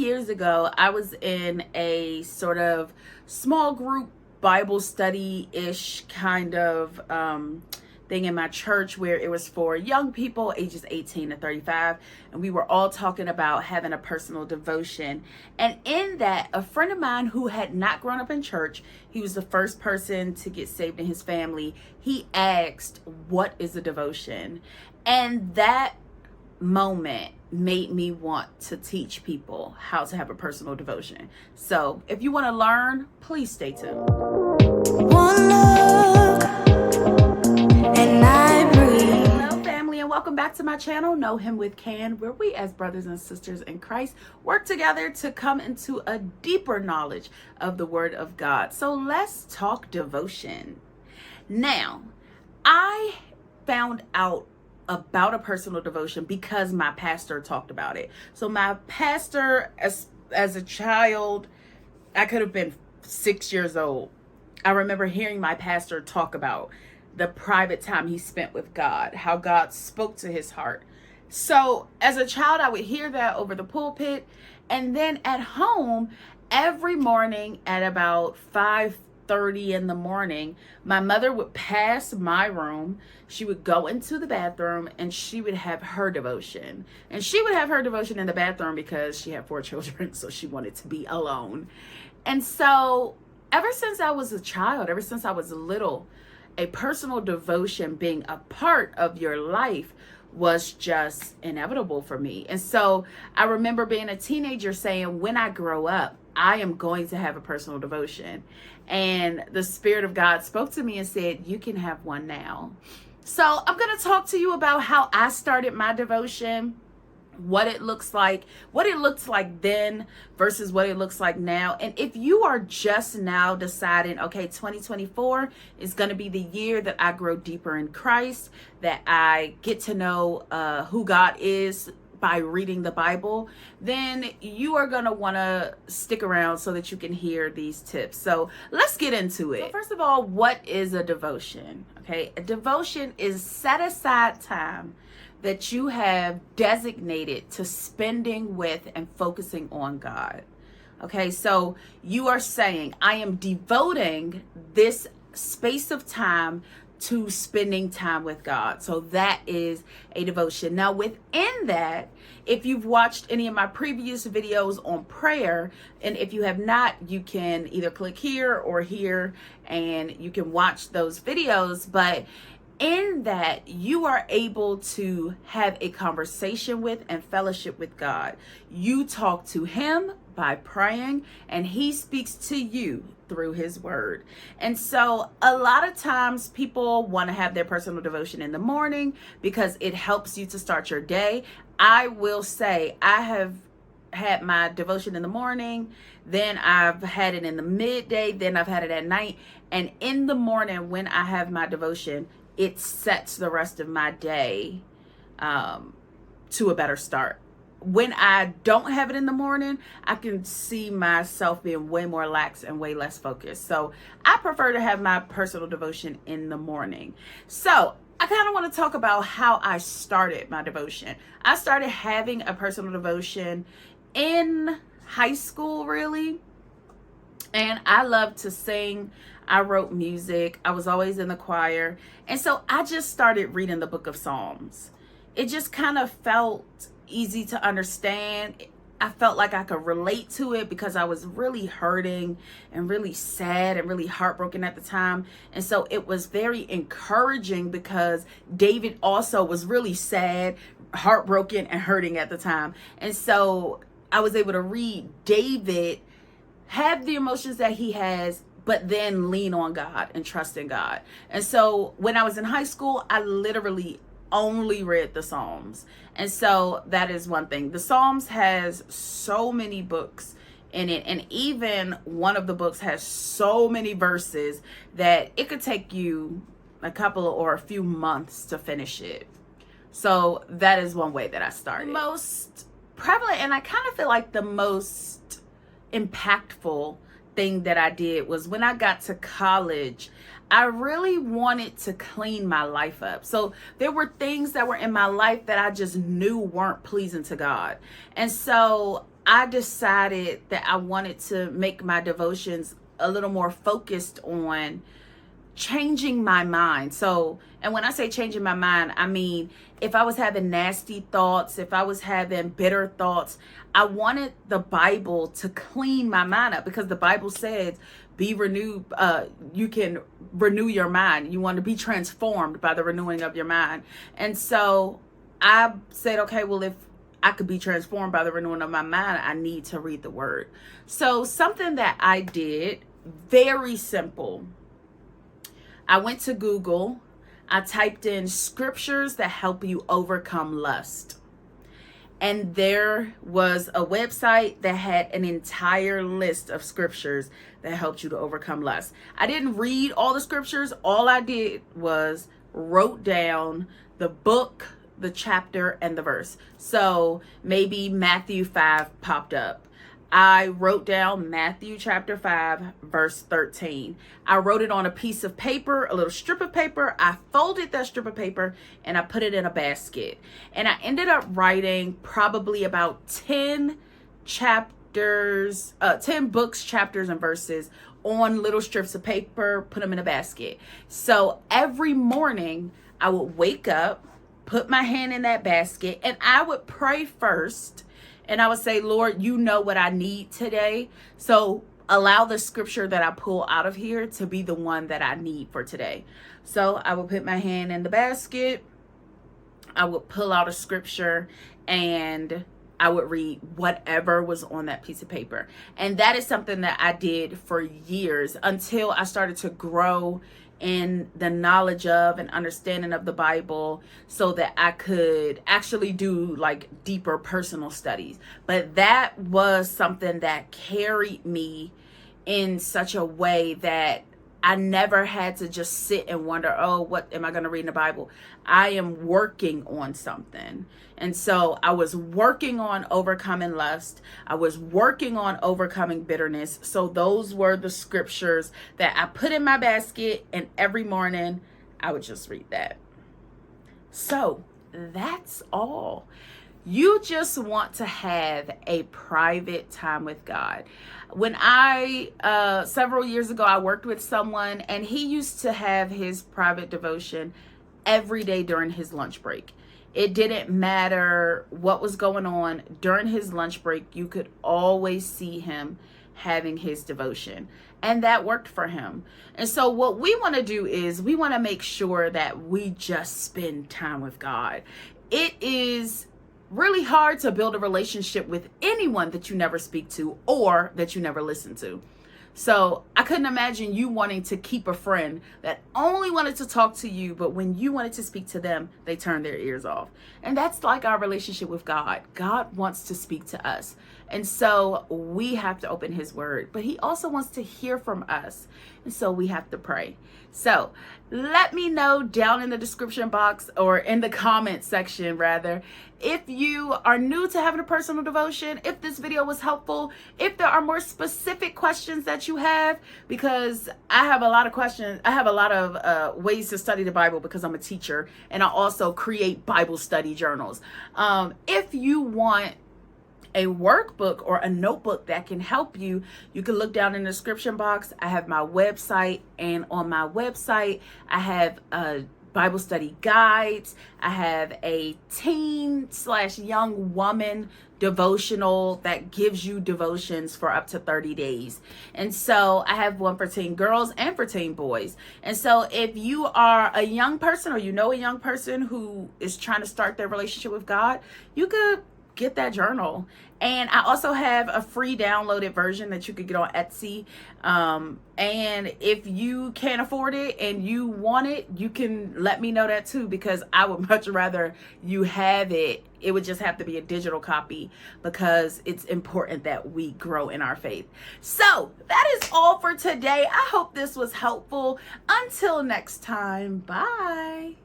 years ago, I was in a sort of small group Bible study-ish kind of thing in my church where it was for young people ages 18 to 35, and we were all talking about having a personal devotion. And in that, a friend of mine who had not grown up in church, he was the first person to get saved in his family, he asked, "What is a devotion?" And that moment made me want to teach people how to have a personal devotion. So if you want to learn, please stay tuned. One look and I breathe. Hello family, and welcome back to my channel, Know Him with Can, where we as brothers and sisters in Christ work together to come into a deeper knowledge of the Word of God. So let's talk devotion. Now, I found out about a personal devotion because my pastor talked about it. So my pastor, as a child, I could have been 6 years old. I remember hearing my pastor talk about the private time he spent with God, how God spoke to his heart. So as a child, I would hear that over the pulpit. And then at home, every morning at about 5:30 in the morning, my mother would pass my room. She would go into the bathroom and she would have her devotion. And she would have her devotion in the bathroom because she had 4 children, so she wanted to be alone. And so ever since I was a child, ever since I was little, a personal devotion being a part of your life was just inevitable for me. And so I remember being a teenager saying, when I grow up, I am going to have a personal devotion. And the Spirit of God spoke to me and said, you can have one now. So I'm going to talk to you about how I started my devotion, what it looks like, what it looked like then versus what it looks like now. And if you are just now deciding, okay, 2024 is going to be the year that I grow deeper in Christ, that I get to know who God is by reading the Bible, then you are going to want to stick around so that you can hear these tips. So let's get into it. So first of all, what is a devotion? Okay, a devotion is set aside time that you have designated to spending with and focusing on God. Okay, so you are saying, I am devoting this space of time to spending time with God. So that is a devotion. Now within that, if you've watched any of my previous videos on prayer, and if you have not, you can either click here or here and you can watch those videos. But in that, you are able to have a conversation with and fellowship with God. You talk to him by praying, and he speaks to you through his word. And so a lot of times people want to have their personal devotion in the morning because it helps you to start your day. I will say I have had my devotion in the morning, then I've had it in the midday, then I've had it at night. And in the morning when I have my devotion, it sets the rest of my day to a better start. When I don't have it in the morning, I can see myself being way more lax and way less focused. So I prefer to have my personal devotion in the morning. So I kind of want to talk about how I started my devotion. I started having a personal devotion in high school, really. And I love to sing. I wrote music. I was always in the choir. And so I just started reading the book of Psalms. It just kind of felt easy to understand. I felt like I could relate to it because I was really hurting and really sad and really heartbroken at the time. And so it was very encouraging because David also was really sad, heartbroken, and hurting at the time. And so I was able to read David have the emotions that he has, but then lean on God and trust in God. And so when I was in high school, I literally only read the Psalms. And so that is one thing. The Psalms has so many books in it, and even one of the books has so many verses that it could take you a couple or a few months to finish it. So that is one way that I started. The most prevalent, and I kind of feel like the most impactful thing that I did was when I got to college, I really wanted to clean my life up. So there were things that were in my life that I just knew weren't pleasing to God. And so I decided that I wanted to make my devotions a little more focused on changing my mind. So, and when I say changing my mind, I mean, if I was having nasty thoughts, if I was having bitter thoughts, I wanted the Bible to clean my mind up, because the Bible says, be renewed. You can renew your mind. You want to be transformed by the renewing of your mind. And so I said, okay, well, if I could be transformed by the renewing of my mind, I need to read the word. So something that I did, very simple. I went to Google. I typed in scriptures that help you overcome lust. And there was a website that had an entire list of scriptures that helped you to overcome lust. I didn't read all the scriptures. All I did was wrote down the book, the chapter, and the verse. So maybe Matthew 5 popped up. I wrote down Matthew chapter 5, verse 13. I wrote it on a piece of paper, a little strip of paper. I folded that strip of paper and I put it in a basket. And I ended up writing probably about 10 chapters, 10 books, chapters, and verses on little strips of paper, put them in a basket. So every morning I would wake up, put my hand in that basket, and I would pray first. And I would say, Lord, you know what I need today. So allow the scripture that I pull out of here to be the one that I need for today. So I would put my hand in the basket. I would pull out a scripture and I would read whatever was on that piece of paper. And that is something that I did for years until I started to grow in the knowledge of and understanding of the Bible, so that I could actually do like deeper personal studies. But that was something that carried me in such a way that I never had to just sit and wonder, oh, what am I going to read in the Bible? I am working on something. And so I was working on overcoming lust. I was working on overcoming bitterness. So those were the scriptures that I put in my basket, and every morning I would just read that. So that's all. You just want to have a private time with God. When I, several years ago, I worked with someone and he used to have his private devotion every day during his lunch break. It didn't matter what was going on during his lunch break. You could always see him having his devotion, and that worked for him. And so what we want to do is we want to make sure that we just spend time with God. It is really hard to build a relationship with anyone that you never speak to or that you never listen to. So I couldn't imagine you wanting to keep a friend that only wanted to talk to you, but when you wanted to speak to them, they turned their ears off. And that's like our relationship with God. God wants to speak to us. And so we have to open his word, but he also wants to hear from us. And so we have to pray. So let me know down in the description box, or in the comment section rather, if you are new to having a personal devotion, if this video was helpful, if there are more specific questions that you have, because I have a lot of questions. I have a lot of ways to study the Bible because I'm a teacher, and I also create Bible study journals. If you want a workbook or a notebook that can help you, you can look down in the description box. I have my website, and on my website I have Bible study guides. I have a teen/young woman devotional that gives you devotions for up to 30 days. And so I have one for teen girls and for teen boys. And so if you are a young person, or you know a young person who is trying to start their relationship with God, you could get that journal. And I also have a free downloaded version that you could get on Etsy. And if you can't afford it and you want it, you can let me know that too, because I would much rather you have it. It would just have to be a digital copy, because it's important that we grow in our faith. So that is all for today. I hope this was helpful. Until next time, bye.